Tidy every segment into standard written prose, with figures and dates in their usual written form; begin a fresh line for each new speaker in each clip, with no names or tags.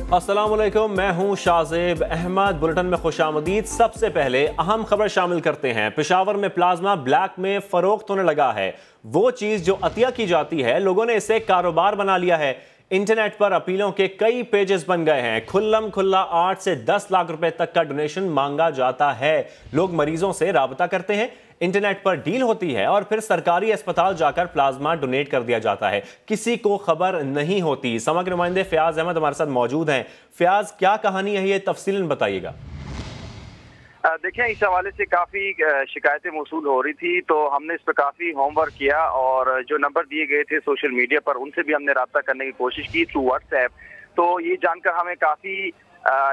अस्सलामुअलैकुम, मैं हूं शाज़ेब अहमद। बुलेटिन में खुशामदीद। सबसे पहले अहम खबर शामिल करते हैं। पेशावर में प्लाज्मा ब्लैक में फरोख्त होने लगा है। वो चीज़ जो अतिया की जाती है, लोगों ने इसे कारोबार बना लिया है। इंटरनेट पर अपीलों के कई पेजेस बन गए हैं। खुल्लम खुल्ला 8 से 10 लाख रुपए तक का डोनेशन मांगा जाता है। लोग मरीजों से राबता करते हैं, इंटरनेट पर डील होती है और फिर सरकारी अस्पताल जाकर प्लाज्मा डोनेट कर दिया जाता है। किसी को खबर नहीं होती। समा के नुमाइंदे फयाज अहमद हमारे साथ मौजूद हैं। फयाज, क्या कहानी है ये, तफसीलन बताइएगा।
देखें, इस हवाले से काफ़ी शिकायतें मौसूल हो रही थी, तो हमने इस पर काफ़ी होमवर्क किया और जो नंबर दिए गए थे सोशल मीडिया पर उनसे भी हमने रब्ता करने की कोशिश की थ्रू व्हाट्सएप। तो ये जानकर हमें काफ़ी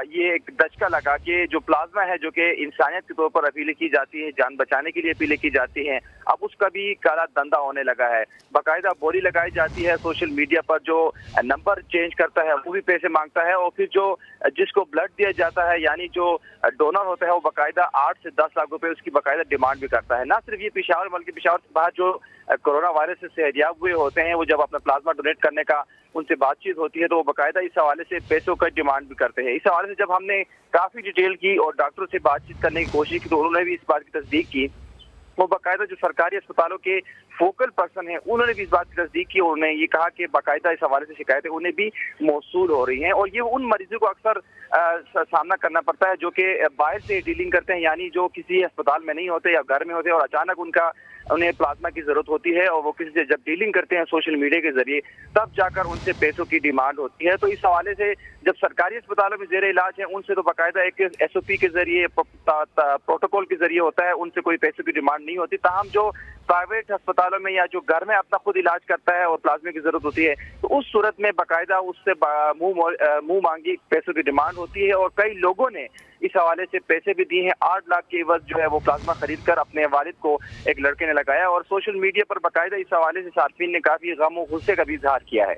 ये एक दचका लगा कि जो प्लाज्मा है, जो कि इंसानियत के तौर पर अपीलें की जाती है, जान बचाने के लिए अपीलें की जाती हैं, अब उसका भी काला धंधा होने लगा है। बाकायदा बोली लगाई जाती है सोशल मीडिया पर, जो नंबर चेंज करता है वो भी पैसे मांगता है और फिर जो जिसको ब्लड दिया जाता है, यानी जो डोनर होता है, वो बाकायदा 8 से 10 लाख रुपए उसकी बाकायदा डिमांड भी करता है। ना सिर्फ ये पेशावर, बल्कि पेशावर के बाहर जो कोरोना वायरस से सेहतयाब हुए होते हैं, वो जब अपना प्लाज्मा डोनेट करने का उनसे बातचीत होती है तो वो बाकायदा इस हवाले से पैसों का डिमांड भी करते हैं। इस हवाले से जब हमने काफी डिटेल की और डॉक्टरों से बातचीत करने की कोशिश की तो उन्होंने भी इस बात की तस्दीक की। वो बाकायदा जो सरकारी अस्पतालों के फोकल पर्सन है, उन्होंने भी इस बात की तस्दीक की और उन्होंने ये कहा कि बाकायदा इस हवाले से शिकायतें उन्हें भी मौसूल हो रही हैं और ये उन मरीजों को अक्सर सामना करना पड़ता है जो कि बाहर से डीलिंग करते हैं, यानी जो किसी अस्पताल में नहीं होते या घर में होते और अचानक उन्हें प्लाज्मा की जरूरत होती है और वो किसी से जब डीलिंग करते हैं सोशल मीडिया के जरिए, तब जाकर उनसे पैसों की डिमांड होती है। तो इस हवाले से जब सरकारी अस्पतालों में जेर इलाज है, उनसे तो बाकायदा एक SOP के जरिए, प्रोटोकॉल के जरिए होता है, उनसे कोई पैसों की डिमांड नहीं होती। ताहम जो प्राइवेट अस्पतालों में या जो घर में अपना खुद इलाज करता है और प्लाज्मा की जरूरत होती है, तो उस सूरत में बाकायदा उससे मुंह मांगी पैसों की डिमांड होती है और कई लोगों ने इस हवाले से पैसे भी दिए हैं। 8 लाख के एवज जो है वो प्लाज्मा खरीद कर अपने वालिद को एक लड़के ने लगाया और सोशल मीडिया पर बाकायदा इस हवाले से सार्फिन ने काफी गम और गुस्से का भी इजहार किया है।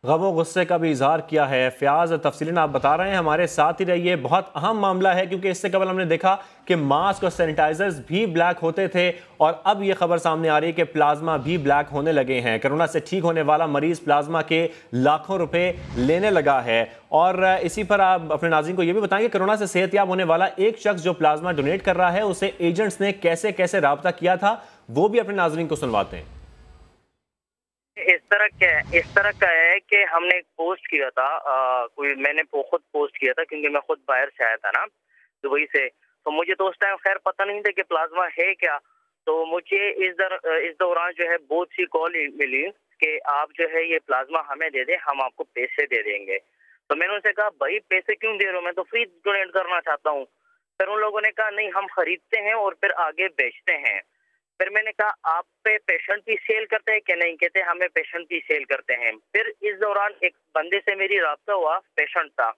गम गुस्से का भी इजहार किया है। फयाज, तफसीलन आप बता रहे हैं, हमारे साथ ही रहिए। बहुत अहम मामला है क्योंकि इससे कबल हमने देखा कि मास्क और सैनिटाइजर्स भी ब्लैक होते थे और अब ये खबर सामने आ रही है कि प्लाज्मा भी ब्लैक होने लगे हैं। कोरोना से ठीक होने वाला मरीज प्लाज्मा के लाखों रुपए लेने लगा है। और इसी पर आप अपने नाज़रीन को यह भी बताएंगे, कोरोना से सेहतयाब होने वाला एक शख्स जो प्लाज्मा डोनेट कर रहा है, उसे एजेंट्स ने कैसे कैसे राब्ता किया था, वो भी अपने नाज़रीन को सुनवाते हैं।
इस तरह का है कि हमने एक पोस्ट किया था, मैंने खुद पोस्ट किया था क्योंकि मैं खुद बाहर से आया था ना दुबई से, तो मुझे तो उस टाइम खैर पता नहीं था कि प्लाज्मा है क्या। तो मुझे इस दौरान जो है बहुत सी कॉल मिली कि आप जो है ये प्लाज्मा हमें दे दें, हम आपको पैसे दे देंगे। तो मैंने उनसे कहा भाई पैसे क्यों दे रहे हो, मैं तो फ्री डोनेट करना चाहता हूँ। फिर उन लोगों ने कहा नहीं, हम खरीदते हैं और फिर आगे बेचते हैं। फिर मैंने कहा आप पे पेशेंट भी सेल करते हैं क्या? नहीं, कहते हमें पेशेंट भी सेल करते हैं। फिर इस दौरान एक बंदे से मेरी राब्ता हुआ, पेशेंट था,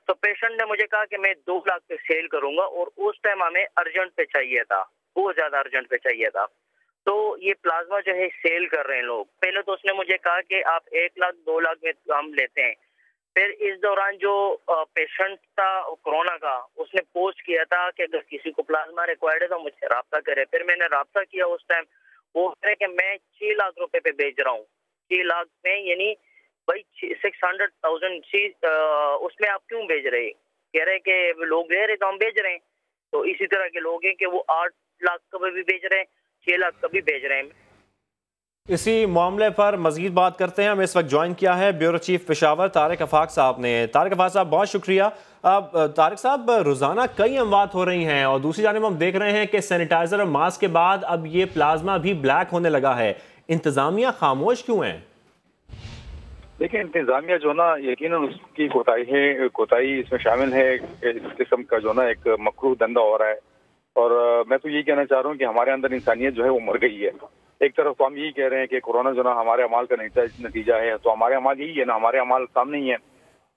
तो पेशेंट ने मुझे कहा कि मैं 2 लाख पे सेल करूंगा और उस टाइम हमें अर्जेंट पे चाहिए था, बहुत ज्यादा अर्जेंट पे चाहिए था। तो ये प्लाज्मा जो है सेल कर रहे हैं लोग। पहले तो उसने मुझे कहा कि आप 1 लाख 2 लाख में हम लेते हैं। फिर इस दौरान जो पेशेंट था कोरोना का, उसने पोस्ट किया था कि अगर किसी को प्लाज्मा रिक्वायर्ड है तो मुझसे राब्ता करे। फिर मैंने राब्ता किया उस टाइम, वो कह रहे कि मैं 6 लाख रुपए पे बेच रहा हूँ। 6 लाख में यानी भाई 600,000 उसमें आप क्यों बेच रहे? कह रहे कि लोग ले रहे तो हम बेच रहे हैं। तो इसी तरह के लोग हैं कि वो 8 लाख का भी बेच रहे हैं, 6 लाख का भी बेच रहे हैं।
इसी मामले पर मजीद बात करते हैं। हमें इस वक्त ज्वाइन किया है ब्यूरो चीफ पेशावर तारिक आफाक साहब ने। तारिक आफाक साहब, बहुत शुक्रिया। अब तारिक साहब, रोज़ाना कई अमवात हो रही हैं और दूसरी जानिब हम देख रहे हैं कि सैनिटाइजर और मास्क के बाद अब ये प्लाज्मा भी ब्लैक होने लगा है। इंतजामिया खामोश क्यों है?
देखिए, इंतजामिया जो ना यकीनन उसकी कोताही इसमें शामिल है। इस किस्म का जो ना एक मकरूह धंधा हो रहा है और मैं तो यही कहना चाह रहा हूँ कि हमारे अंदर इंसानियत जो है वो मर गई है। एक तरफ तो हम यही कह रहे हैं कि कोरोना जो ना हमारे अमाल का नतीजा है, तो हमारे अमाल यही है ना, हमारे अमाल सामने ही है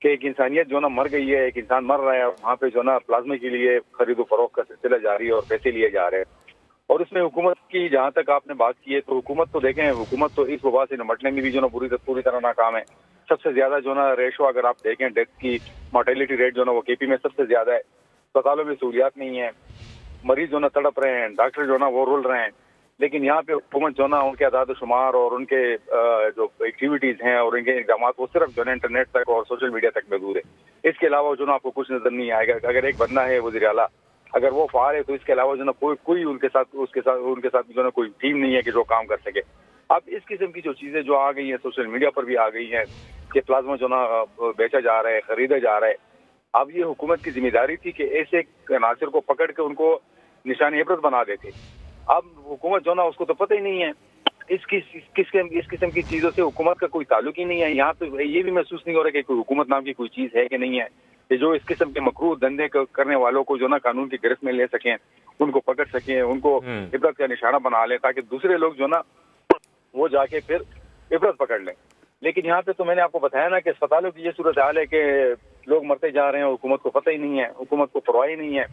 कि एक इंसानियत जो ना मर गई है, एक इंसान मर रहा है। वहाँ पे जो ना प्लाज्मा के लिए खरीदो फरोख्त का सिलसिला जारी है और पैसे लिए जा रहे हैं। और इसमें हुकूमत की जहाँ तक आपने बात की है, तो हुकूमत तो देखें, हुकूमत तो इस वबा से निपटने में भी जो ना पूरी तरह नाकाम है। सबसे ज्यादा जो ना रेशो अगर आप देखें डेथ की, मोर्टेलिटी रेट जो ना वो KP में सबसे ज्यादा है। अस्पतालों में सहूलियात नहीं है, मरीज जो ना तड़प रहे हैं, डॉक्टर जो ना वो रुल रहे हैं। लेकिन यहाँ पे हुकूमत जो ना उनके आदाद-ओ-शुमार और उनके जो एक्टिविटीज़ हैं और उनके इक़दाम वो सिर्फ जो है इंटरनेट तक और सोशल मीडिया तक महदूद है। इसके अलावा जो ना आपको कुछ नज़र नहीं आएगा। अगर एक बंदा है वज़ीर आला, अगर वो फ़ार है तो इसके अलावा जो ना कोई उनके साथ जो ना कोई टीम नहीं है कि जो काम कर सके। अब इस किस्म की जो चीज़ें जो आ गई हैं, सोशल मीडिया पर भी आ गई हैं कि प्लाज्मा जो ना बेचा जा रहा है, ख़रीदा जा रहा है। अब ये हुकूमत की जिम्मेदारी थी कि ऐसे अनासर को पकड़ के उनको निशान इबरत बना देते। अब हुकूमत जो ना उसको तो पता ही नहीं है। इस किस्म की चीज़ों से हुकूमत का कोई ताल्लुक ही नहीं है। यहाँ तो ये भी महसूस नहीं हो रहा कि कोई हुकूमत नाम की कोई चीज़ है कि नहीं है, कि जो इस किस्म के मकरूह धंधे करने वालों को जो ना कानून की गिरफ्त में ले सकें, उनको पकड़ सकें, उनको इबरत का निशाना बना लें, ताकि दूसरे लोग जो ना वो जाके फिर इबरत पकड़ लें। लेकिन यहाँ पे तो मैंने आपको बताया ना कि अस्पतालों की ये सूरत हाल है कि लोग मरते जा रहे हैं, हुकूमत को पता ही नहीं है, हुकूमत को परवाह ही नहीं है।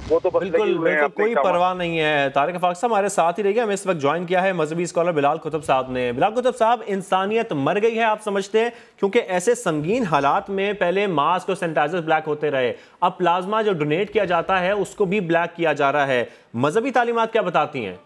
वो तो
बिल्कुल कोई परवाह नहीं है। तारिक आफाक साहब हमारे साथ ही रहिए। हमें इस वक्त ज्वाइन किया है मजहबी स्कॉलर बिलाल कुतुब साहब ने। बिलाल कुतुब साहब, इंसानियत मर गई है आप समझते हैं? क्योंकि ऐसे संगीन हालात में पहले मास्क और सैनिटाइजर ब्लैक होते रहे, अब प्लाज्मा जो डोनेट किया जाता है उसको भी ब्लैक किया जा रहा है। मजहबी तालीमात क्या बताती हैं?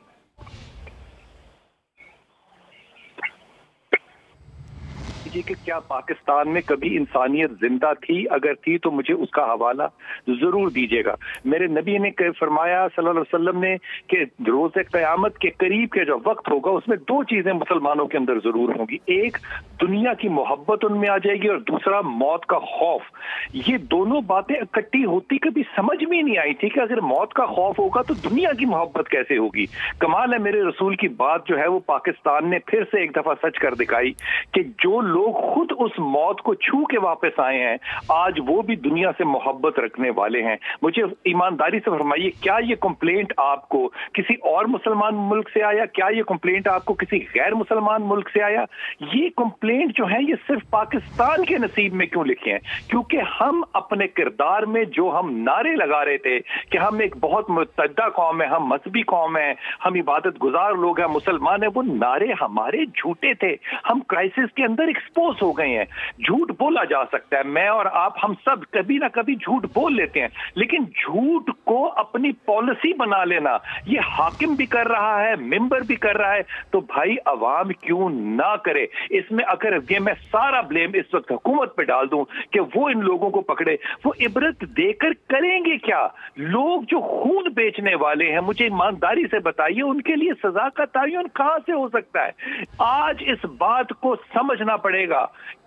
कि क्या पाकिस्तान में कभी इंसानियत जिंदा थी? अगर थी तो मुझे उसका हवाला जरूर दीजिएगा। मेरे नबी ने फरमाया सल्लल्लाहु अलैहि वसल्लम ने कि रोज़े क़यामत के करीब के जो वक्त होगा उसमें दो चीजें मुसलमानों के अंदर जरूर होंगी। एक, दुनिया की मोहब्बत उनमें आ जाएगी और दूसरा, मौत का खौफ। ये दोनों बातें इकट्ठी होती कभी समझ में नहीं आई थी कि अगर मौत का खौफ होगा तो दुनिया की मोहब्बत कैसे होगी। कमाल है, मेरे रसूल की बात जो है वो पाकिस्तान ने फिर से एक दफा सच कर दिखाई कि जो लोग खुद उस मौत को छू के वापस आए हैं, आज वो भी दुनिया से मोहब्बत रखने वाले हैं। मुझे ईमानदारी से फरमाइए, क्या ये कंप्लेंट आपको किसी और मुसलमान मुल्क से आया? क्या ये कंप्लेंट आपको किसी गैर मुसलमान मुल्क से आया? ये कंप्लेंट जो है ये सिर्फ पाकिस्तान के नसीब में क्यों लिखे हैं? क्योंकि हम अपने किरदार में जो हम नारे लगा रहे थे कि हम एक बहुत मुतअद्दा कौम है, हम मजहबी कौम है, हम इबादत गुजार लोग हैं, मुसलमान है, वो नारे हमारे झूठे थे। हम क्राइसिस के अंदर एक्सपोज हो गए हैं। झूठ बोला जा सकता है, मैं और आप हम सब कभी ना कभी झूठ बोल लेते हैं, लेकिन झूठ को अपनी पॉलिसी बना लेना ये हाकिम भी कर रहा है, मेंबर भी कर रहा है, तो भाई अवाम क्यों ना करे? इसमें अगर ये मैं सारा ब्लेम इस वक्त हुकूमत पे डाल दूं कि वो इन लोगों को पकड़े, वो इबरत देकर करेंगे क्या? लोग जो खून बेचने वाले हैं, मुझे ईमानदारी से बताइए उनके लिए सजा का तयन कहां से हो सकता है? आज इस बात को समझना पड़ेगा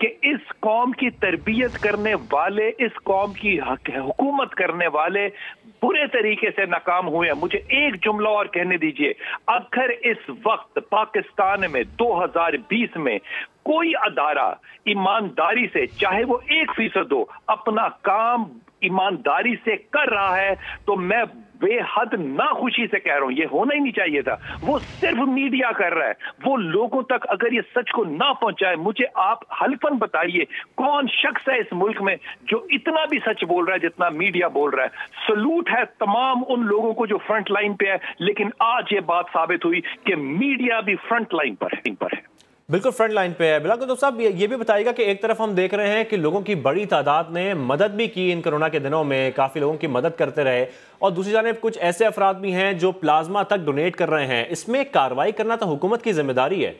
कि इस कौम की तरबियत करने वाले, इस कौम की हुकूमत करने वाले बुरे तरीके से नाकाम हुए हैं। मुझे एक जुमला और कहने दीजिए, अगर इस वक्त पाकिस्तान में 2020 में कोई अदारा ईमानदारी से, चाहे वो 1% हो, अपना काम ईमानदारी से कर रहा है, तो मैं बेहद नाखुशी से कह रहा हूं, ये होना ही नहीं चाहिए था। वो सिर्फ मीडिया कर रहा है, वो लोगों तक अगर ये सच को ना पहुंचाए, मुझे आप हल्फन बताइए कौन शख्स है इस मुल्क में जो इतना भी सच बोल रहा है जितना मीडिया बोल रहा है। सलूट है तमाम उन लोगों को जो फ्रंट लाइन पे है, लेकिन आज ये बात साबित हुई कि मीडिया भी फ्रंट लाइन पर है।
बिल्कुल फ्रंट लाइन पे है। बिलाल कुतुब साहब, ये भी बताइएगा कि एक तरफ हम देख रहे हैं कि लोगों की बड़ी तादाद ने मदद भी की इन कोरोना के दिनों में, काफ़ी लोगों की मदद करते रहे, और दूसरी जानिब कुछ ऐसे अफराद भी हैं जो प्लाज्मा तक डोनेट कर रहे हैं। इसमें कार्रवाई करना तो हुकूमत की जिम्मेदारी है।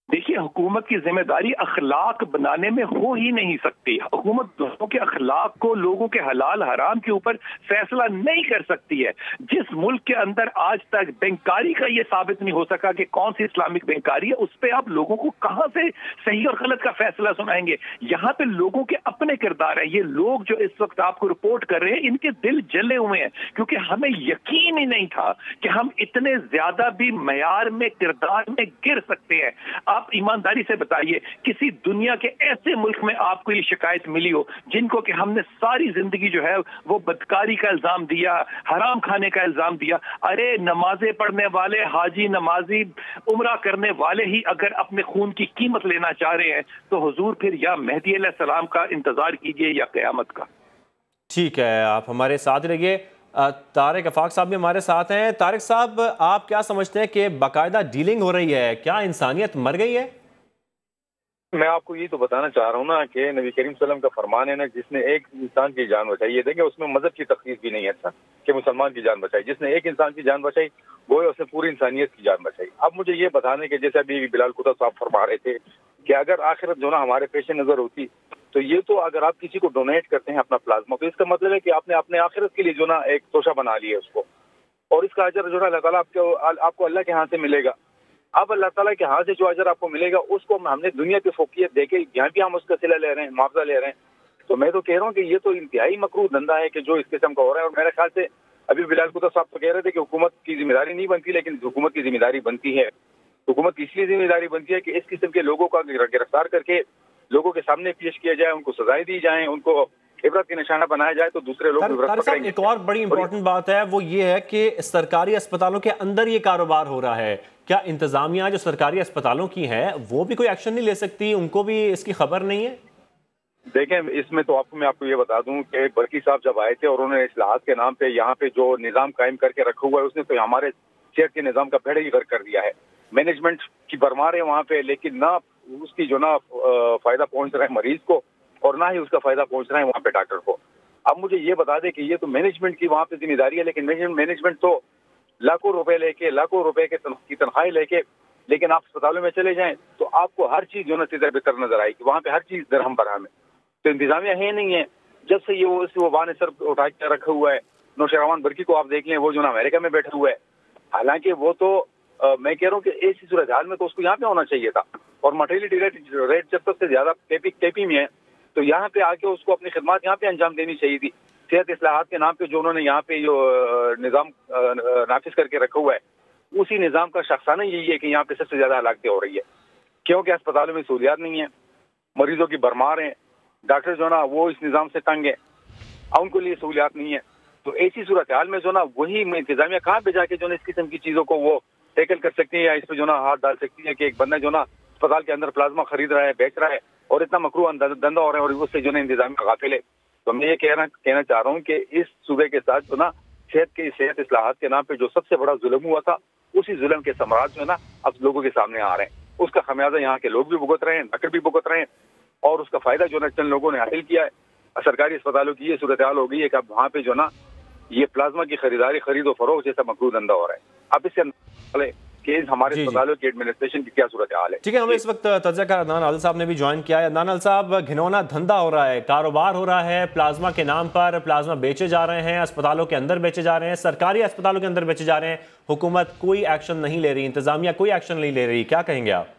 देखिए, हुकूमत की जिम्मेदारी अखलाक बनाने में हो ही नहीं सकती। हुकूमत लोगों के अखलाक को, लोगों के हलाल हराम के ऊपर फैसला नहीं कर सकती है। जिस मुल्क के अंदर आज तक बैंकारी का ये साबित नहीं हो सका कि कौन सी इस्लामिक बैंकारी है, उस पर आप लोगों को कहां से सही और गलत का फैसला सुनाएंगे? यहाँ पे लोगों के अपने किरदार है। ये लोग जो इस वक्त आपको रिपोर्ट कर रहे हैं, इनके दिल जले हुए हैं, क्योंकि हमें यकीन ही नहीं था कि हम इतने ज्यादा भी मयार में, किरदार में गिर सकते हैं। आप ईमानदारी से बताइए, किसी दुनिया के ऐसे मुल्क में आपको ये शिकायत मिली हो जिनको कि हमने सारी जिंदगी जो है वो बदकारी का इल्जाम दिया, हराम खाने का इल्जाम दिया? अरे नमाजें पढ़ने वाले, हाजी, नमाजी, उम्रा करने वाले ही अगर अपने खून की कीमत लेना चाह रहे हैं, तो हुजूर फिर या मेहदी अलैहिस्सलाम का इंतजार कीजिए या क़यामत का।
ठीक है, आप हमारे साथ रहिए। तारिक आफाक साहब भी हमारे साथ हैं। तारिक साहब, आप क्या समझते हैं कि बाकायदा डीलिंग हो रही है? क्या इंसानियत मर गई है?
मैं आपको ये तो बताना चाह रहा हूँ ना कि नबी करीम सल्लल्लाहु अलैहि वसल्लम का फरमान है ना, जिसने एक इंसान की जान बचाई, ये देखें उसमें मजहब की तखसीस भी नहीं है सर कि मुसलमान की जान बचाई, जिसने एक इंसान की जान बचाई वो है उसने पूरी इंसानियत की जान बचाई। अब मुझे ये बताने के, जैसे अभी बिलाल कुतब साहब फरमा रहे थे कि अगर आखिरत जो ना हमारे पेश नजर होती, तो ये तो अगर आप किसी को डोनेट करते हैं अपना प्लाज्मा, तो इसका मतलब है कि आपने अपने आखिरत के लिए जो ना एक तोशा बना लिया उसको, और इसका अजर जो ना अल्लाह ताला आपको अल्लाह के हाथ से मिलेगा। अब अल्लाह ताला के हाथ से जो अजर आपको मिलेगा उसको हमने दुनिया की फोकियत देके यहाँ भी हम उसका सिला ले रहे हैं, मुआवजा ले रहे हैं। तो मैं तो कह रहा हूँ कि ये तो इंतहाई मकरूह धंधा है कि जो इस किस्म का हो रहा है। और मेरे ख्याल से अभी बिलाल कुतब साहब तो कह रहे थे कि हुकूमत की जिम्मेदारी नहीं बनती, लेकिन हुकूमत की जिम्मेदारी बनती है। हुकूमत की इसलिए जिम्मेदारी बनती है कि इस किस्म के लोगों का गिरफ्तार करके लोगों के सामने पेश किया जाए, उनको सजाएं दी जाए, उनको इबरत की निशाना बनाया जाए, तो दूसरे लोग
एक और बड़ी इंपॉर्टेंट बात है वो ये है कि सरकारी अस्पतालों के अंदर ये कारोबार हो रहा है। क्या इंतजामिया जो सरकारी अस्पतालों की है वो भी कोई एक्शन नहीं ले सकती? उनको भी इसकी खबर नहीं है?
देखें, इसमें तो मैं आपको ये बता दूं कि बरकी साहब जब आए थे और उन्होंने इस्लाहात के नाम पे यहाँ पे जो निज़ाम कायम करके रखा हुआ है, उसने तो हमारे सेहत के निज़ाम का बेड़ा ही गर्क कर दिया है। मैनेजमेंट की भरमार है वहाँ पे, लेकिन ना उसकी जो ना फायदा पहुंच रहा है मरीज को और ना ही उसका फायदा पहुंच रहा है वहाँ पे डॉक्टर को। अब मुझे ये बता दें कि ये तो मैनेजमेंट की वहाँ पे जिम्मेदारी है, लेकिन मैनेजमेंट तो लाखों रुपए लेके, लाखों रुपए की तनख्वाही लेके, लेकिन आप अस्पतालों में चले जाएं तो आपको हर चीज जो ना सीधे बेहतर नजर आएगी। वहाँ पे हर चीज दरहम बरहम है, तो इंतजामिया है नहीं है। जब से ये वो वाहन सर उठा के रखा हुआ है, नौशरवान बरकी को आप देख लें, वो जो ना अमेरिका में बैठा हुआ है। हालांकि वो तो मैं कह रहा हूँ कि ऐसी सूरत हाल में तो उसको यहाँ पे होना चाहिए था। और मटेरियलिटी रेट जब सबसे ज्यादा केपी में है, तो यहाँ पे आके उसको अपनी खिदमत यहाँ पे अंजाम देनी चाहिए थी। सेहत इस्लाहात के नाम पे जो उन्होंने यहाँ पे जो निज़ाम नाफिज करके रखा हुआ है, उसी निज़ाम का शख्साना यही है कि यहाँ पे सबसे ज्यादा हलाकतें हो रही है, क्योंकि अस्पतालों में सहूलियात नहीं है, मरीजों की भरमार है, डॉक्टर जो ना वो इस निज़ाम से तंग है, उनको लिए सहूलियात नहीं है। तो ऐसी सूरत हाल में जो ना वही इंतजामिया कहाँ पे जाके जो ना इस किस्म की चीजों को वो टैकल कर सकती है या इस पर जो ना हाथ डाल सकती है कि एक बंदा जो ना अस्पताल के अंदर प्लाज्मा खरीद रहा है, बेच रहा है और इतना मकरूह धंधा हो रहा है और उससे जो ना इंतजामिया गाफिल है। तो मैं ये कहना चाह रहा हूँ कि इस सूबे के साथ जो ना सेहत इस्लाहात के नाम पे जो सबसे बड़ा जुल्म हुआ था, उसी जुल्म के समराज जो है ना अब लोगों के सामने आ रहे हैं। उसका खमियाजा यहाँ के लोग भी भुगत रहे हैं, डॉक्टर भी भुगत रहे हैं, और उसका फायदा जो ना चंद लोगों ने हासिल किया है। सरकारी अस्पतालों की ये सूरत हाल हो गई है कि अब वहाँ पे जो ना ये प्लाज्मा की खरीदो फरोख्त जैसा मकरूह धंधा हो रहा है। अब इससे कि हमारे अस्पतालों की एडमिनिस्ट्रेशन की क्या सूरत हाल है। ठीक है,
हमें इस वक्त तज्ज़िया अदनान आदिल साहब ने भी ज्वाइन किया है। अदनान आदिल साहब, घिनौना धंधा हो रहा है, कारोबार हो रहा है प्लाज्मा के नाम पर, प्लाज्मा बेचे जा रहे हैं, अस्पतालों के अंदर बेचे जा रहे हैं, सरकारी अस्पतालों के अंदर बेचे जा रहे हैं, हुकूमत कोई एक्शन नहीं ले रही, इंतजामिया कोई एक्शन नहीं ले रही, क्या कहेंगे आप?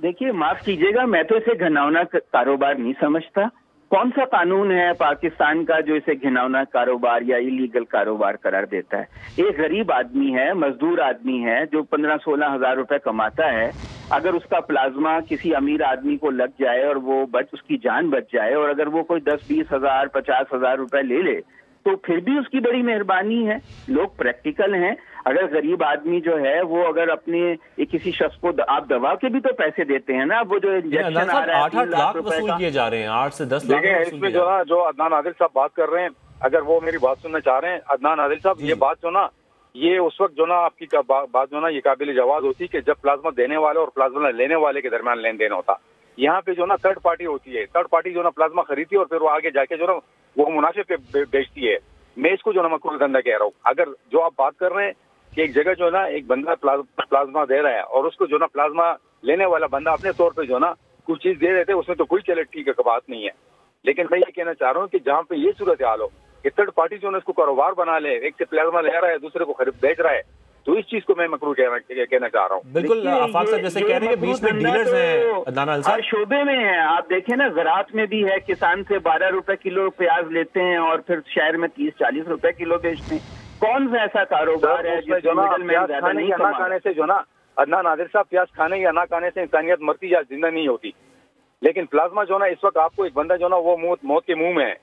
देखिए, माफ कीजिएगा, मैं तो इसे घिनौना कारोबार नहीं समझता। कौन सा कानून है पाकिस्तान का जो इसे घिनौना कारोबार या इलीगल कारोबार करार देता है? एक गरीब आदमी है, मजदूर आदमी है जो 15-16 हजार रुपए कमाता है, अगर उसका प्लाज्मा किसी अमीर आदमी को लग जाए और वो उसकी जान बच जाए, और अगर वो कोई 10-20 हजार 50 हजार रुपए ले ले, तो फिर भी उसकी बड़ी मेहरबानी है। लोग प्रैक्टिकल हैं। अगर गरीब आदमी जो है वो अगर अपने किसी शख्स को आप दवा के भी तो पैसे देते हैं ना, वो जो इंजेक्शन आ रहा है
8 लाख वसूल किए जा रहे हैं, 8 से 10 लाख।
इसमें जो अदनान आदिल साहब बात कर रहे हैं, अगर वो मेरी बात सुनना चाह रहे हैं, अदनान आदिल साहब, ये बात जो ना ये उस वक्त जो ना आपकी बात जो ना ये काबिल जवाज होती कि जब प्लाज्मा देने वाले और प्लाज्मा लेने वाले के दरमियान लेन देन होता। यहाँ पे जो ना थर्ड पार्टी होती है, थर्ड पार्टी जो ना प्लाज्मा खरीदती है और फिर वो आगे जाके जो ना वो मुनाफे पे बेचती है। मैं इसको जो ना मकरूह धंधा कह रहा हूँ। अगर जो आप बात कर रहे हैं कि एक जगह जो ना एक बंदा प्लाज्मा दे रहा है और उसको जो ना प्लाज्मा लेने वाला बंदा अपने तौर पे जो ना कुछ चीज दे रहे थे, उसमें तो कोई चले ठीक है बात नहीं है। लेकिन मैं ये कहना चाह रहा हूँ कि जहाँ पे ये सूरत हाल हो कि थर्ड पार्टी जो ना इसको कारोबार बना ले, एक से प्लाज्मा ले रहा है दूसरे को खरीद बेच रहा है, तो इस चीज को मैं मकरूह कहना चाह रहा हूँ।
बिल्कुल आफाक साहब जैसे कह रहे हैं कि बीच में डीलर्स हैं,
हर शोबे में है। आप देखें ना, ज़राअत में भी है, किसान से 12 रुपए किलो प्याज लेते हैं और फिर शहर में 30-40 रुपए किलो बेचते हैं। कौन सा ऐसा कारोबार है जिसमें
खाने से जो ना अदनान आदिल साहब, प्याज खाने या ना खाने से इंसानियत मरती या जिंदा नहीं होती। लेकिन प्लाज्मा जो ना इस वक्त आपको एक बंदा जो ना वो मौत के मुंह में है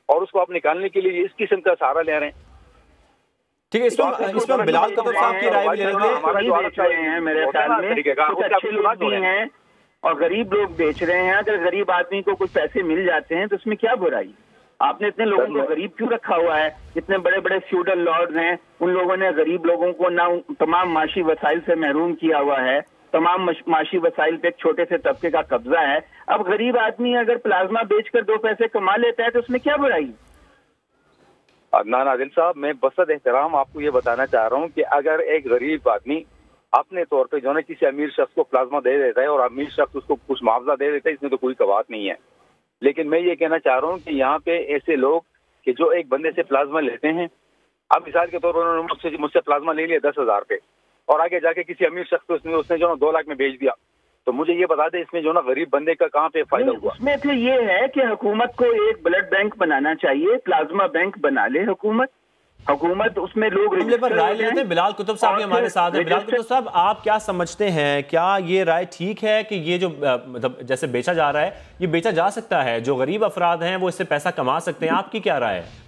और उसको आप निकालने के लिए इस किस्म का सहारा ले रहे हैं।
ठीक है, इस पर बिलाल कुतुब साहब की राय भी लेंगे।
मेरे ख्याल में कुछ अच्छे लोग भी हैं और गरीब लोग बेच रहे हैं। अगर गरीब आदमी को कुछ पैसे मिल जाते हैं तो उसमें क्या बुराई? आपने इतने लोगों को गरीब क्यों रखा हुआ है? इतने बड़े बड़े फ्यूडल लॉर्ड्स हैं, उन लोगों ने गरीब लोगों को ना तमाम माशी वसाइल से महरूम किया हुआ है। तमाम माशी वसाइल पे एक छोटे से तबके का कब्जा है। अब गरीब आदमी अगर प्लाज्मा बेचकर 2 पैसे कमा लेता है तो उसमें क्या बुराई?
अदनान आदिल साहब, मैं बसद एहतराम आपको ये बताना चाह रहा हूँ कि अगर एक गरीब आदमी अपने तौर पे जो है किसी अमीर शख्स को प्लाज्मा दे देता है और अमीर शख्स उसको कुछ मुआवजा दे देता है, इसमें तो कोई कबात नहीं है। लेकिन मैं ये कहना चाह रहा हूँ कि यहाँ पे ऐसे लोग कि जो एक बंदे से प्लाज्मा लेते हैं, अब मिसाल के तौर पर उन्होंने मुझसे प्लाज्मा ले लिया 10,000 पे और आगे जाके किसी अमीर शख्स को उसने जो 2 लाख में बेच दिया, तो मुझे ये बता दे इसमें जो ना गरीब बंदे का कहाँ पे फायदा हुआ?
उसमें तो ये है कि हुकूमत को एक ब्लड बैंक बनाना चाहिए, प्लाज्मा बैंक बना ले हुकूमत उसमें लोग
पर राय लेते हैं। बिलाल कुतुब साहब हमारे साथ हैं। बिलाल कुतुब साहब, आप क्या समझते हैं, क्या ये राय ठीक है कि ये जो मतलब जैसे बेचा जा रहा है ये बेचा जा सकता है, जो गरीब अफराद हैं वो इससे पैसा कमा सकते हैं? आपकी क्या राय है?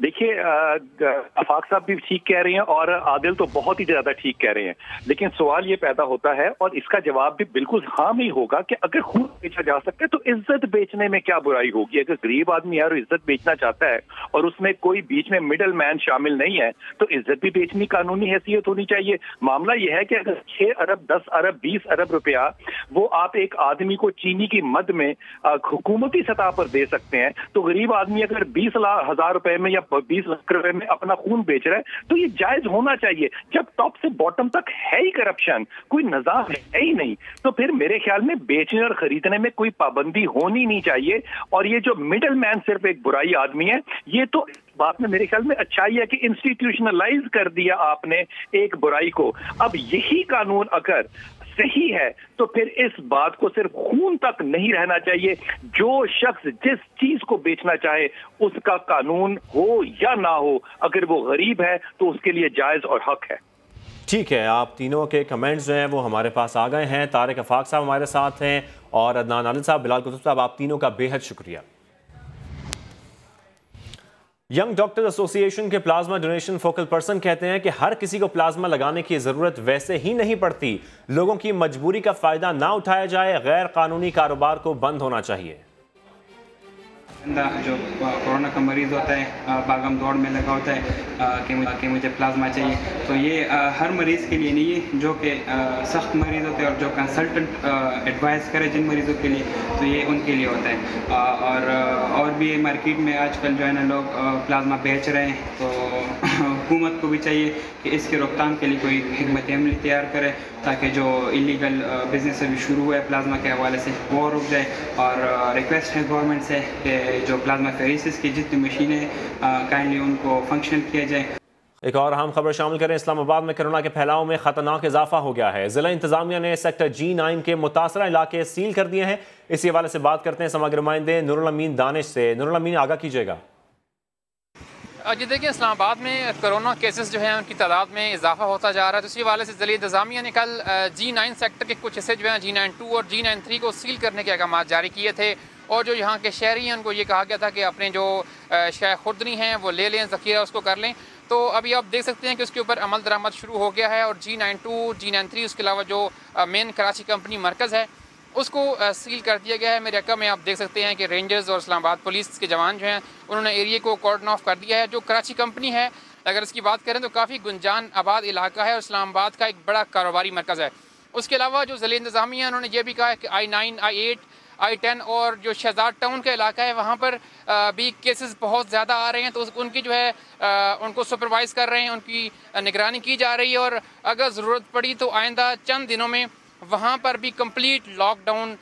देखिए, आफाक साहब भी ठीक कह रहे हैं और आदिल तो बहुत ही ज्यादा ठीक कह रहे हैं, लेकिन सवाल ये पैदा होता है और इसका जवाब भी बिल्कुल हाँ में ही होगा कि अगर खून बेचा जा सकता है तो इज्जत बेचने में क्या बुराई होगी? अगर गरीब आदमी यार इज्जत बेचना चाहता है और उसमें कोई बीच में मिडल मैन शामिल नहीं है तो इज्जत भी बेचनी कानूनी हैसियत होनी चाहिए। मामला यह है कि अगर 6 अरब 10 अरब 20 अरब रुपया वो आप एक आदमी को चीनी की मद में हुकूमती सतह पर दे सकते हैं, तो गरीब आदमी अगर 20,000 रुपए में या 20 लाख रुपए में अपना खून बेच रहा है तो ये जायज होना चाहिए। जब टॉप से बॉटम तक है ही करप्शन, कोई निजाम है ही नहीं, तो फिर मेरे ख्याल में बेचने और खरीदने में कोई पाबंदी होनी नहीं चाहिए। और ये जो मिडल मैन सिर्फ एक बुराई आदमी है, ये तो बात में मेरे ख्याल में अच्छाई है कि इंस्टीट्यूशनलाइज कर दिया आपने एक बुराई को। अब यही कानून अगर सही है तो फिर इस बात को सिर्फ खून तक नहीं रहना चाहिए। जो शख्स जिस चीज को बेचना चाहे उसका कानून हो या ना हो, अगर वो गरीब है तो उसके लिए जायज और हक है।
ठीक है, आप तीनों के कमेंट्स जो हैं वो हमारे पास आ गए हैं। तारिक अफाक साहब हमारे साथ हैं और अदनान आदिल साहब, बिलाल कुतुब साहब, आप तीनों का बेहद शुक्रिया। यंग डॉक्टर्स एसोसिएशन के प्लाज्मा डोनेशन फोकल पर्सन कहते हैं कि हर किसी को प्लाज्मा लगाने की ज़रूरत वैसे ही नहीं पड़ती। लोगों की मजबूरी का फ़ायदा ना उठाया जाए, गैर कानूनी कारोबार को बंद होना चाहिए।
जो कोरोना का मरीज़ होता है, भागम दौड़ में लगा होता है कि मुझे प्लाज्मा चाहिए, तो ये हर मरीज़ के लिए नहीं है। जो कि सख्त मरीज़ होते हैं और जो कंसल्टेंट एडवाइस करे जिन मरीज़ों के लिए, तो ये उनके लिए होता है। और भी मार्केट में आजकल जो है ना लोग प्लाज्मा बेच रहे हैं, तो हुकूमत को भी चाहिए कि इसके रोकथाम के लिए कोई हिकमत अमली तैयार करे ताकि जो इलीगल बिजनेस अभी शुरू हुआ है प्लाज्मा के हवाले से वो रुक जाए। और रिक्वेस्ट है गवर्नमेंट से कि जो प्लाज्मा फेरेसिस की जितनी मशीनें काइंडली उनको फंक्शन किया जाए।
एक और अहम खबर शामिल करें। इस्लामाबाद में कोरोना के फैलाव में खतरनाक इजाफा हो गया है। जिला इंतजामिया ने सेक्टर G9 के मुतासरा इलाके सील कर दिए हैं। इसी हवाले से बात करते हैं समग्र नुमाइंदे नूरुल अमीन दानिश से। नूरुल अमीन, आगाह कीजिएगा।
जी देखिए, इस्लामाबाद में कोरोना केसेस जो हैं उनकी तादाद में इजाफा होता जा रहा है, तो इसी वाले से ज़िले इंतज़ामिया ने कल G9 सेक्टर के कुछ हिस्से जो हैं G9-2 और G9-3 को सील करने के अहकाम जारी किए थे। और जो यहाँ के शहरी हैं उनको ये कहा गया था कि अपने जो शय खुर्दनी हैं वो ले लें, ज़ख़ीरा उसको कर लें। तो अभी आप देख सकते हैं कि उसके ऊपर अमल दरामद शुरू हो गया है और G9-2 G9-3 उसके अलावा जो मेन कराची कंपनी मरकज़ है उसको सील कर दिया गया है। मेरे अक्का में आप देख सकते हैं कि रेंजर्स और इस्लामाबाद पुलिस के जवान जो हैं उन्होंने एरिया को कॉर्डन ऑफ कर दिया है। जो कराची कंपनी है, अगर इसकी बात करें तो काफ़ी गुंजान आबाद इलाका है और इस्लामाबाद का एक बड़ा कारोबारी मरकज़ है। उसके अलावा जो ज़िले इंतज़ामिया है उन्होंने ये भी कहा है कि I9, I8, I10 और जो शहजाद टाउन का इलाका है वहाँ पर भी केसेस बहुत ज़्यादा आ रहे हैं, तो उनकी जो है उनको सुपरवाइज़ कर रहे हैं, उनकी निगरानी की जा रही है। और अगर ज़रूरत पड़ी तो आइंदा चंद दिनों में वहाँ पर भी कंप्लीट लॉकडाउन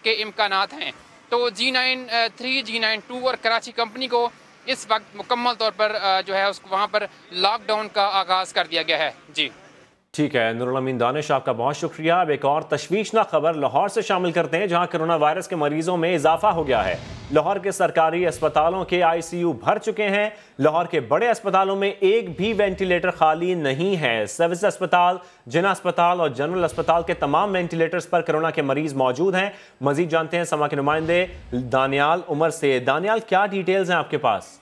के इम्कानात हैं। तो G9-3, G9-2 और कराची कंपनी को इस वक्त मुकम्मल तौर पर जो है उसको वहाँ पर लॉकडाउन का आगाज़ कर दिया गया है। जी
ठीक है नूरुल अमीन दानिश, आपका बहुत शुक्रिया। अब एक और तशवीशनाक खबर लाहौर से शामिल करते हैं, जहां कोरोना वायरस के मरीजों में इजाफा हो गया है। लाहौर के सरकारी अस्पतालों के ICU भर चुके हैं। लाहौर के बड़े अस्पतालों में एक भी वेंटिलेटर खाली नहीं है। सर्विस अस्पताल, जिना अस्पताल और जनरल अस्पताल के तमाम वेंटिलेटर्स पर कोरोना के मरीज मौजूद हैं। मजीद जानते हैं समा के नुमाइंदे दानियाल उमर से। दानियाल, क्या डिटेल्स हैं आपके पास?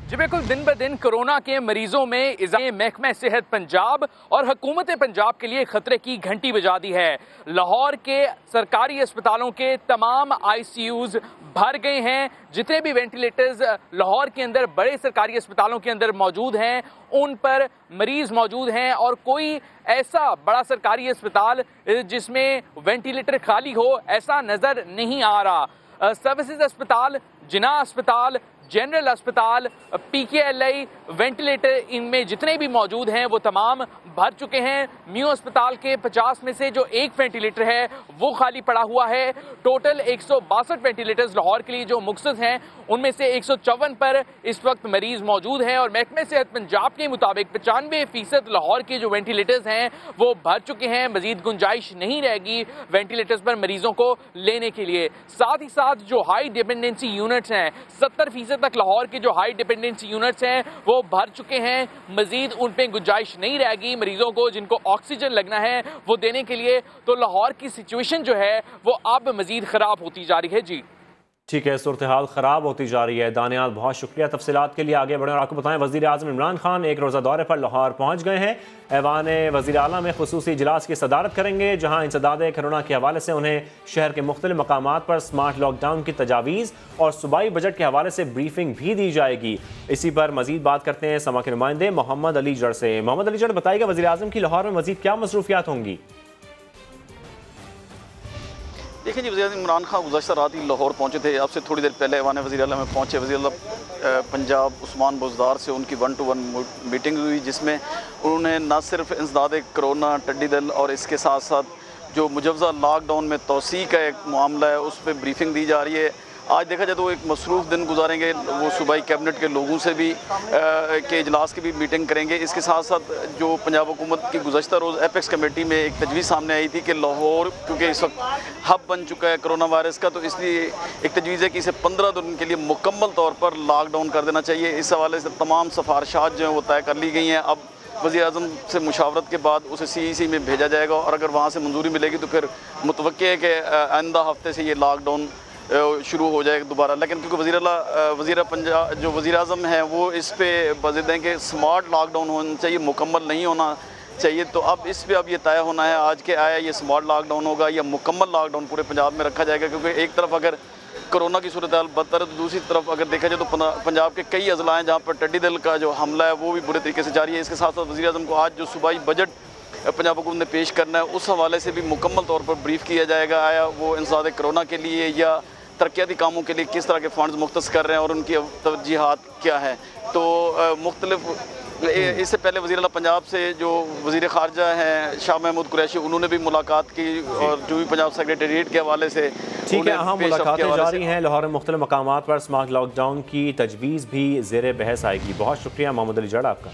जी बिल्कुल, दिन ब दिन कोरोना के मरीजों में इजाफे महकमा सेहत पंजाब और हुकूमत पंजाब के लिए खतरे की घंटी बजा दी है। लाहौर के सरकारी अस्पतालों के तमाम ICUs भर गए हैं। जितने भी वेंटिलेटर्स लाहौर के अंदर बड़े सरकारी अस्पतालों के अंदर मौजूद हैं, उन पर मरीज मौजूद हैं और कोई ऐसा बड़ा सरकारी अस्पताल जिसमें वेंटिलेटर खाली हो ऐसा नजर नहीं आ रहा। सर्विसेज अस्पताल, जिना अस्पताल, जनरल अस्पताल, PKLI वेंटिलेटर इनमें जितने भी मौजूद हैं वो तमाम भर चुके हैं। न्यू अस्पताल के 50 में से जो एक वेंटिलेटर है वो खाली पड़ा हुआ है। टोटल 162 वेंटिलेटर्स लाहौर के लिए जो मुख्तस हैं उनमें से 154 पर इस वक्त मरीज मौजूद हैं और महकमे सेहत पंजाब के मुताबिक 95% लाहौर के जो वेंटिलेटर्स हैं वो भर चुके हैं। मजीद गुंजाइश नहीं रहेगी वेंटिलेटर्स पर मरीजों को लेने के लिए। साथ ही साथ जो हाई डिपेंडेंसी यूनिट्स हैं, 70% तक लाहौर के जो हाई डिपेंडेंसी यूनिट्स हैं वो भर चुके हैं। मजीद उन पे गुंजाइश नहीं रहेगी मरीजों को जिनको ऑक्सीजन लगना है वो देने के लिए। तो लाहौर की सिचुएशन जो है वो अब मजीद खराब होती जा रही है। जी
ठीक है, सूरत हाल ख़राब होती जा रही है। दानियाल, बहुत शुक्रिया। तफसीलात के लिए आगे बढ़ें और आपको बताएं, वज़ीर आज़म इमरान खान एक रोज़ा दौरे पर लाहौर पहुँच गए हैं। ऐवान वज़ीर आला में ख़ुसूसी इजलास की सदारत करेंगे, जहाँ इंसदाद कोरोना के हवाले से उन्हें शहर के मुख्तलिफ मकामात पर स्मार्ट लॉकडाउन की तजावीज़ और सूबाई बजट के हवाले से ब्रीफिंग भी दी जाएगी। इसी पर मज़ीद बात करते हैं समा के नुमाइंदे मोहम्मद अली जड़ से। मोहम्मद अली जड़, बताइएगा वज़ीर आज़म की लाहौर में मज़ीद क्या मसरूफियात होंगी?
देखिए जी, वज़ीर इमरान खान गुज़श्ता रात ही लाहौर पहुँचे थे। आपसे थोड़ी देर पहले ऐवान वज़ीर आला में पहुँचे। वज़ीर आला पंजाब उस्मान बुज़दार से उनकी 1-to-1 मीटिंग हुई, जिसमें उन्होंने न सिर्फ इंसदाद कोरोना, टिड्डी दल और इसके साथ साथ जो मुजव्ज़ा लॉकडाउन में तोसी का एक मामला है उस पर ब्रीफिंग दी जा रही है। आज देखा जाए तो वो एक मसरूफ़ दिन गुजारेंगे। वो सूबाई कैबिनेट के लोगों से भी के इजलास की भी मीटिंग करेंगे। इसके साथ साथ जो पंजाब हुकूमत की गुज़श्ता रोज़ एपेक्स कमेटी में एक तजवीज़ सामने आई थी कि लाहौर क्योंकि इस वक्त हब बन चुका है कोरोना वायरस का, तो इसलिए एक तजवीज़ है कि इसे 15 दिन के लिए मुकम्मल तौर पर लॉकडाउन कर देना चाहिए। इस हवाले से तमाम सिफारिशात जो हैं वो तय कर ली गई हैं। अब वज़ीर आज़म से मुशावरत के बाद उसे CEC में भेजा जाएगा और अगर वहाँ से मंजूरी मिलेगी तो फिर मुतवक्की है कि आइंदा हफ्ते से ये लॉकडाउन शुरू हो जाएगा दोबारा। लेकिन क्योंकि वज़ीर पंजाब जो वज़ीर आज़म हैं वो इस पे बज़िद हैं कि स्मार्ट लॉकडाउन होना चाहिए, मुकम्मल नहीं होना चाहिए। तो अब इस पे अब ये तय होना है आज के आया ये स्मार्ट लॉकडाउन होगा या मुकम्मल लॉकडाउन पूरे पंजाब में रखा जाएगा। क्योंकि एक तरफ अगर कोरोना की सूरत हाल बदतर है तो दूसरी तरफ अगर देखा जाए तो पंजाब के कई अजला हैं जहाँ पर टिड्डी दल का जो हमला है वो भी बुरे तरीके से जारी है। इसके साथ साथ वज़ीर आज़म को आज जो सूबाई बजट पंजाब हुकूमत ने पेश करना है उस हवाले से भी मुकम्मल तौर पर ब्रीफ किया जाएगा। आया वो इंसदाद कोरोना के लिए या तरक्याती कामों के लिए किस तरह के फ़ंड्स मुख्तस कर रहे हैं और उनकी तवज्जीहात क्या है। तो मुख्तलिफ इससे पहले वज़ीर आला पंजाब से जो वज़ीर ख़ारजा हैं शाह महमूद कुरैशी, उन्होंने भी मुलाकात की और जो भी पंजाब सेक्रेटेरिएट के हवाले से
ठीक है, अहम मुलाकातें जारी हैं। लाहौर में मुख्तलिफ मकामात पर स्मार्ट लॉकडाउन की तजवीज़ भी ज़ेर बहस आएगी। बहुत शुक्रिया मोहम्मद अली जड़ आपका।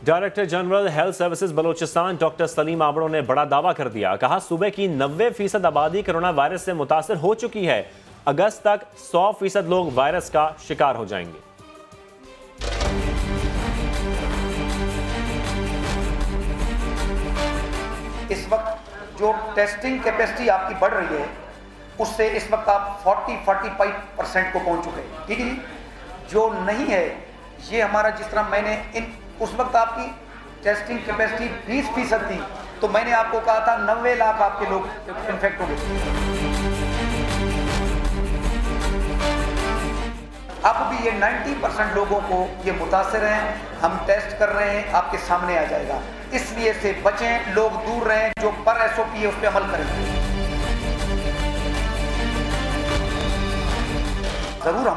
Director general health services Balochistan doctor Salim Abro ने बड़ा दावा कर दिया। कहा सूबे की 90% आबादी कोरोना वायरस से मुतासर हो चुकी है। अगस्त तक 100% लोग वायरस का शिकार हो जाएंगे।
इस वक्त जो टेस्टिंग कैपेसिटी आपकी बढ़ रही है उससे इस वक्त आप 40-45% को पहुंच चुके हैं। ठीक है जी, जो नहीं है ये हमारा जिस तरह मैंने उस वक्त आपकी टेस्टिंग कैपेसिटी 20% थी तो मैंने आपको कहा था 90 लाख आपके लोग इन्फेक्ट हो गए। अब भी ये 90% लोगों को ये मुतासिर हैं। हम टेस्ट कर रहे हैं, आपके सामने आ जाएगा। इसलिए से बचें, लोग दूर रहें, जो पर SOP है उस पर अमल करें। जरूर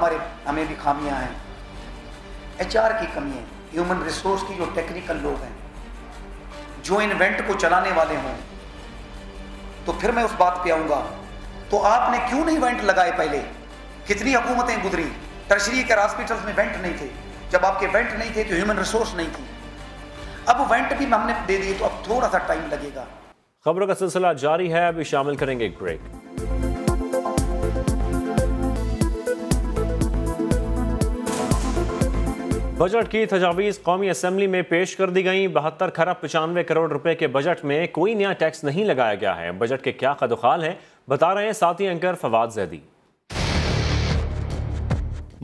हमें भी खामियां हैं, HR की कमी है, ह्यूमन रिसोर्स की जो टेक्निकल लोग हैं जो इन्वेंट को चलाने वाले हों। तो फिर मैं उस बात पे आऊंगा, तो आपने क्यों नहीं वेंट लगाए? पहले कितनी हुकूमतें गुजरी, टर्शरी के हॉस्पिटल्स में वेंट नहीं थे। जब आपके वेंट नहीं थे तो ह्यूमन रिसोर्स नहीं थी। अब वेंट भी हमने दे दिए तो अब थोड़ा सा टाइम लगेगा।
खबरों का सिलसिला जारी है, अभी शामिल करेंगे एक ब्रेक। बजट की तजावीज़ कौमी असम्बली में पेश कर दी गई। 72 खरब 95 करोड़ रुपए के बजट में कोई नया टैक्स नहीं लगाया गया है। बजट के क्या कदुखाल हैं, बता रहे हैं साथी एंकर फवाद जैदी।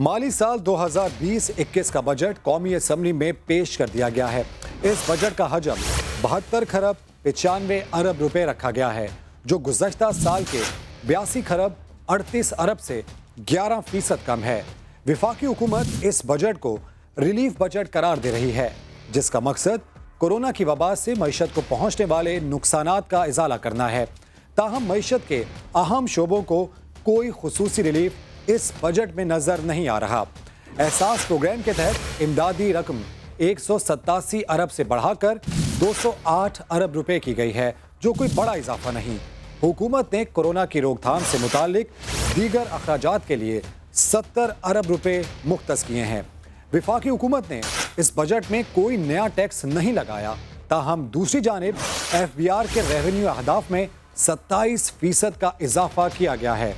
माली साल 2020-21 का बजट कौमी असम्बली में पेश कर दिया गया है। इस बजट का हजम 72 खरब 95 अरब रुपए रखा गया है, जो गुज़श्ता साल के 82 खरब 38 अरब से 11% कम है। विफाकी हुकूमत इस बजट को रिलीफ बजट करार दे रही है, जिसका मकसद कोरोना की वबा से मईशत को पहुंचने वाले नुकसानात का इजाला करना है। ताहम मईशत के अहम शोबों को कोई खुसूसी रिलीफ इस बजट में नजर नहीं आ रहा। एहसास प्रोग्राम के तहत इमदादी रकम 187 अरब से बढ़ाकर 208 अरब रुपए की गई है, जो कोई बड़ा इजाफा नहीं। हुकूमत ने कोरोना की रोकथाम से मुतालिक दीगर अखराजात के लिए 70 अरब रुपए मुख्तस किए हैं। विफाकी हुकूमत ने इस बजट में कोई नया टैक्स नहीं लगाया। ताहम दूसरी जानिब FBR के रेवेन्यू अहदाफ में 27% का इजाफा किया गया है।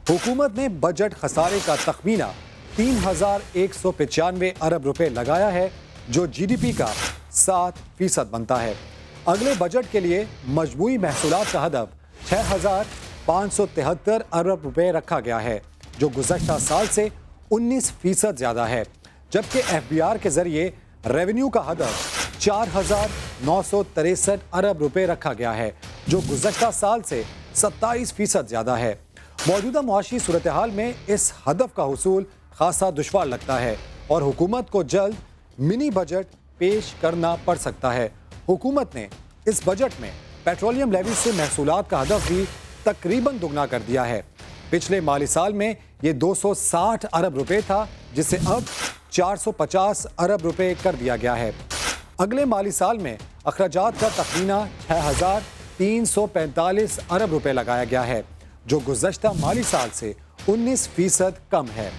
हुकूमत ने बजट खसारे का तखमीना 3195 अरब रुपए लगाया है, जो GDP का 7% बनता है। अगले बजट के लिए मजमूई महसूलात का हदफ 6573 अरब रुपए रखा गया है, जो गुज़श्ता साल से 19% ज्यादा है। जबकि FBR के जरिए रेवेन्यू का हदफ 4963 अरब रुपए रखा गया है, जो गुज़श्ता साल से 27% ज्यादा है। मौजूदा मुआशी सूरत हाल में इस हदफ का हुसूल खासा दुश्वार लगता है और हुकूमत को जल्द मिनी बजट पेश करना पड़ सकता है। हुकूमत ने इस बजट में पेट्रोलियम लेवी से महसूलात का हदफ भी तकरीबन दुगना कर दिया है। पिछले माली साल में ये 260 अरब रुपए था, जिसे अब 450 अरब रुपए कर दिया गया है। अगले माली साल में अखराजात का तखमीना 6345 अरब रुपए लगाया गया है, जो गुज़श्ता माली साल से 19% कम है।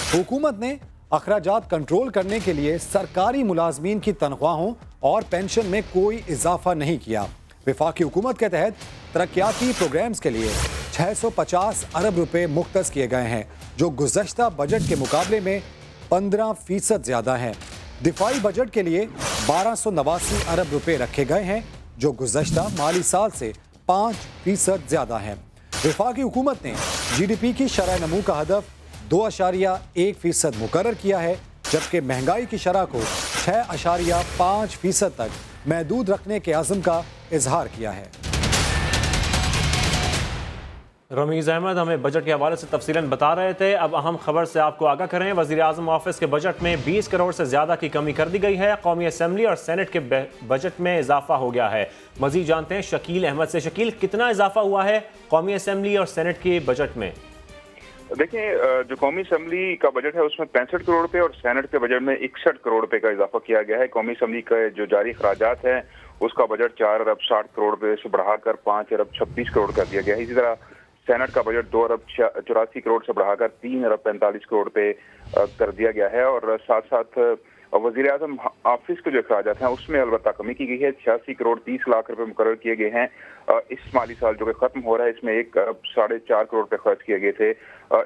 हुकूमत ने अखराजात कंट्रोल करने के लिए सरकारी मुलाजमीन की तनख्वाहों और पेंशन में कोई इजाफा नहीं किया। विफाकी हुकूमत के तहत तरक्याती प्रोग्राम्स के लिए 650 अरब रुपए मुख्तस किए गए हैं, जो गुज़श्ता बजट के मुकाबले में 15% ज्यादा हैं। दिफाई बजट के लिए 1289 अरब रुपए रखे गए हैं, जो गुज़श्ता माली साल से 5% ज्यादा हैं। विफाकी हुकूमत ने GDP की शरह नमू का हदफ 2.1% मुकर्रर किया है, जबकि महंगाई की शरह को 6.5% तक महदूद रखने के आज़म का इजहार किया है।
रमीज़ अहमद हमें बजट के हवाले से तफसीलन बता रहे थे। अब अहम खबर से आपको आगाह करें। वज़ीर आज़म ऑफिस के बजट में 20 करोड़ से ज़्यादा की कमी कर दी गई है। कौमी असम्बली और सेनेट के बजट में इजाफा हो गया है। मज़ीद जानते हैं शकील अहमद से। शकील, कितना इजाफा हुआ है कौमी असम्बली और सेनेट के बजट में?
देखिए, जो कौमी असम्बली का बजट है उसमें 65 करोड़ रुपए और सेनेट के बजट में 61 करोड़ रुपए का इजाफा किया गया है। कौमी असम्बली का जो जारी खराजात है उसका बजट 4 अरब 60 करोड़ रुपए से बढ़ाकर 5 अरब 26 करोड़ कर दिया गया है। इसी तरह सेनेट का बजट 2 अरब 84 करोड़ से बढ़ाकर 3 अरब 45 करोड़ रुपए कर दिया गया है। और साथ साथ वज़ीर आज़म ऑफिस के जो अखराजात हैं उसमें अलबत्ता कमी की गई है। 86 करोड़ 30 लाख रुपए मुकर्रर किए गए हैं। इस माली साल जो कि खत्म हो रहा है इसमें 1 अरब 4.5 करोड़ रुपए खर्च किए गए थे।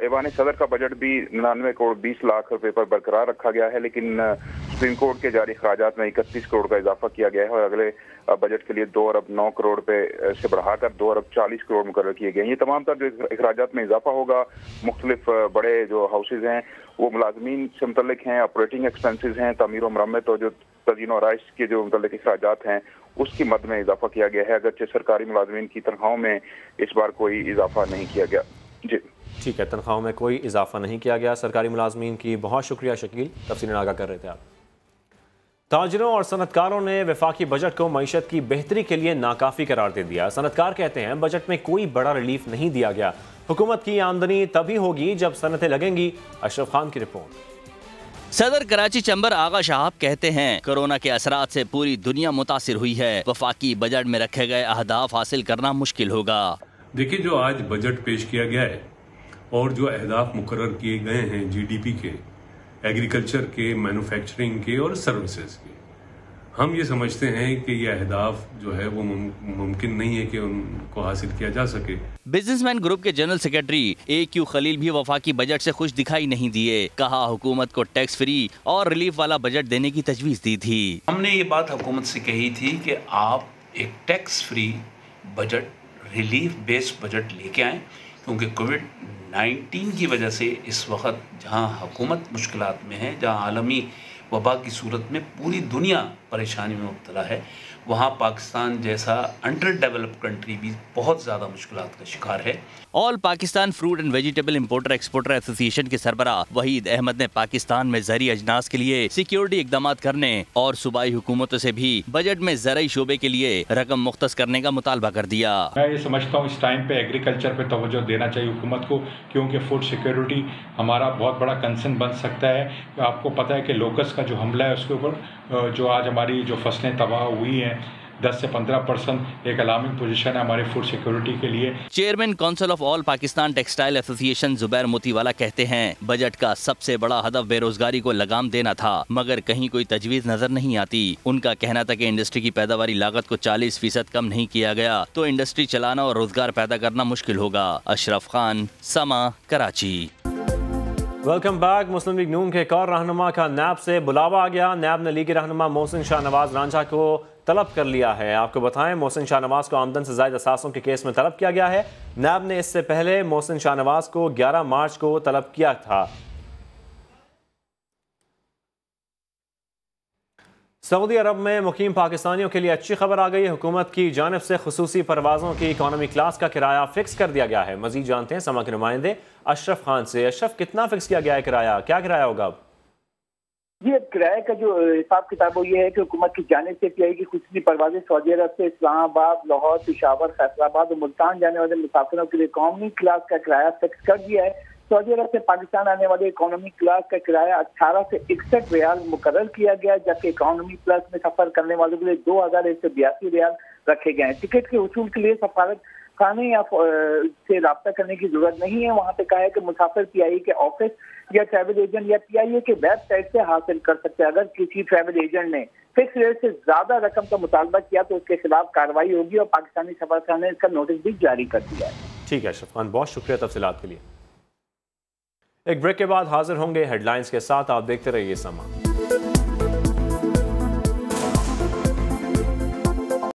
ऐवान सदर का बजट भी 99 करोड़ 20 लाख रुपए पर बरकरार रखा गया है, लेकिन सुप्रीम कोर्ट के जारी खराजात में 31 करोड़ का इजाफा किया गया है और अगले बजट के लिए 2 अरब 9 करोड़ रुपए से बढ़ाकर 2 अरब 40 करोड़ मुकर्रर किए गए हैं। ये तमाम तर जो अखराजात में इजाफा होगा, मुख्तलिफ बड़े जो हाउसेज हैं वो मुलाजमीन से मुतल्लिक हैं, ऑपरेटिंग एक्सपेंसेस हैं, तमीर व मरम्मत और जो तज़ीन और आइश के जो मुतल्लिक अखराजात हैं उसकी मद में इजाफा किया गया है। अगरचे सरकारी मुलाजमीन की तनख्वाहों में इस बार कोई इजाफा नहीं किया गया। जी
ठीक है, तनख्वाहों में कोई इजाफा नहीं किया गया सरकारी मुलाजमीन की। बहुत शुक्रिया शकील, तफसीलन आगाह कर रहे थे आप। ताजिरों और सनतकारों ने वफाकी बजट को मईशत की बेहतरी के लिए नाकाफी करार दे दिया। सनतकार कहते हैं बजट में कोई बड़ा रिलीफ नहीं दिया गया। हुकूमत की आमदनी तभी होगी जब सनतें लगेंगी। अशरफ खान की रिपोर्ट।
सदर कराची चैम्बर आगा शहाब कहते हैं कोरोना के असरात से पूरी दुनिया मुतासिर हुई है। वफाकी बजट में रखे गए अहदाफ हासिल करना मुश्किल होगा।
देखिए, जो आज बजट पेश किया गया है और जो अहदाफ मुकर्रर किए गए हैं GDP के, एग्रीकल्चर के, मैन्युफैक्चरिंग के और सर्विसेज के, हम ये समझते हैं कि ये अहदाफ जो है वो मुमकिन नहीं है कि उनको हासिल किया जा सके।
बिजनेसमैन ग्रुप के जनरल सेक्रेटरी AQ खलील भी वफाकी बजट से खुश दिखाई नहीं दिए। कहा हुकूमत को टैक्स फ्री और रिलीफ वाला बजट देने की तजवीज़ दी थी।
हमने ये बात हुकूमत से कही थी कि आप एक tax free budget, relief based budget लेके आएँ, क्योंकि 19 की वजह से इस वक्त जहाँ हुकूमत मुश्किलात में है, जहाँ आलमी वबा की सूरत में पूरी दुनिया परेशानी में मुब्तला है, वहाँ पाकिस्तान जैसा अंडर डेवलप्ड कंट्री भी बहुत ज़्यादा मुश्किलात का शिकार है।
All Pakistan fruit and vegetable importer exporter association के सरबराह वहीद अहमद ने पाकिस्तान में ज़रूरी अजनास के लिए सिक्योरिटी इकदाम करने और सूबाई हुकूमतों से भी बजट में ज़राई शोबे के लिए रकम मुख्तस करने का मुतालबा कर दिया।
मैं ये समझता हूँ इस टाइम पे एग्रीकल्चर पे तवज्जो देना चाहिए हुकूमत को, क्योंकि फूड सिक्योरिटी हमारा बहुत बड़ा कंसर्न बन सकता है। आपको पता है कि लोकस का जो हमला है उसके ऊपर जो आज हमारी जो फसलें तबाह हुई हैं 10 से 15% एक अलार्मिंग पोजीशन है हमारी फूड सिक्योरिटी के लिए।
Chairman council of all Pakistan textile association Zubair Motiwala कहते हैं बजट का सबसे बड़ा हदफ बेरोजगारी को लगाम देना था, मगर कहीं कोई तजवीज नजर नहीं आती। उनका कहना था कि इंडस्ट्री की पैदावारी लागत को 40% कम नहीं किया गया तो इंडस्ट्री चलाना और रोजगार पैदा करना मुश्किल होगा। अशरफ खान, समा, कराची।
Welcome back. मुस्लिम लीग नून के एक और रहनुमा का नैब से बुलावा आ गया। नैब ने लीगी रहनुमा मोहसिन शाहनवाज रांझा को तलब कर लिया है। आपको बताएं, मोहसिन शाहनवाज को आमदन से ज़ायद असासों के केस में तलब किया गया है। नैब ने इससे पहले मोहसिन शाहनवाज को 11 मार्च को तलब किया था। सऊदी अरब में मुकीम पाकिस्तानियों के लिए अच्छी खबर आ गई है। हुकूमत की जानिब से खुसूसी परवाज़ों की इकॉनमी क्लास का किराया फिक्स कर दिया गया है। मजीद जानते हैं समा के नुमाइंदे अशरफ खान से। अशरफ, कितना फिक्स किया गया है किराया, क्या किराया होगा अब?
जी, किराए का जो हिसाब किताब वो ये है कि हुकूमत की जानिब से किया की खुसूसी परवाजें सऊदी अरब से इस्लामाबाद, लाहौर, पेशावर, फैसलाबाद और मुल्तान जाने वाले मुसाफिरों के लिए इकॉनमी क्लास का किराया फिक्स कर दिया है। सऊदी अरब से पाकिस्तान आने वाले इकोनॉमी क्लास का किराया 18 से 61 रियाल मुकर्रर किया गया, जबकि इकोनॉमी प्लस में सफर करने वालों के लिए 2182 रियाल रखे गए हैं। टिकट के वसूल के लिए सफारत खाने या से रब्ता करने की जरूरत नहीं है। वहाँ पे कहा है कि मुसाफिर PIA के ऑफिस या ट्रैवल एजेंट या PIA के वेबसाइट से हासिल कर सकते हैं। अगर किसी ट्रैवल एजेंट ने फिक्स रेट से ज्यादा रकम का मुतालबा किया तो उसके खिलाफ कार्रवाई होगी और पाकिस्तानी सफारतखाने ने इसका नोटिस भी जारी कर दिया है।
ठीक है अशरफ खान, बहुत शुक्रिया तफसीलात के लिए। एक ब्रेक के बाद हाजिर होंगे हेडलाइंस के साथ। आप देखते रहिए समा।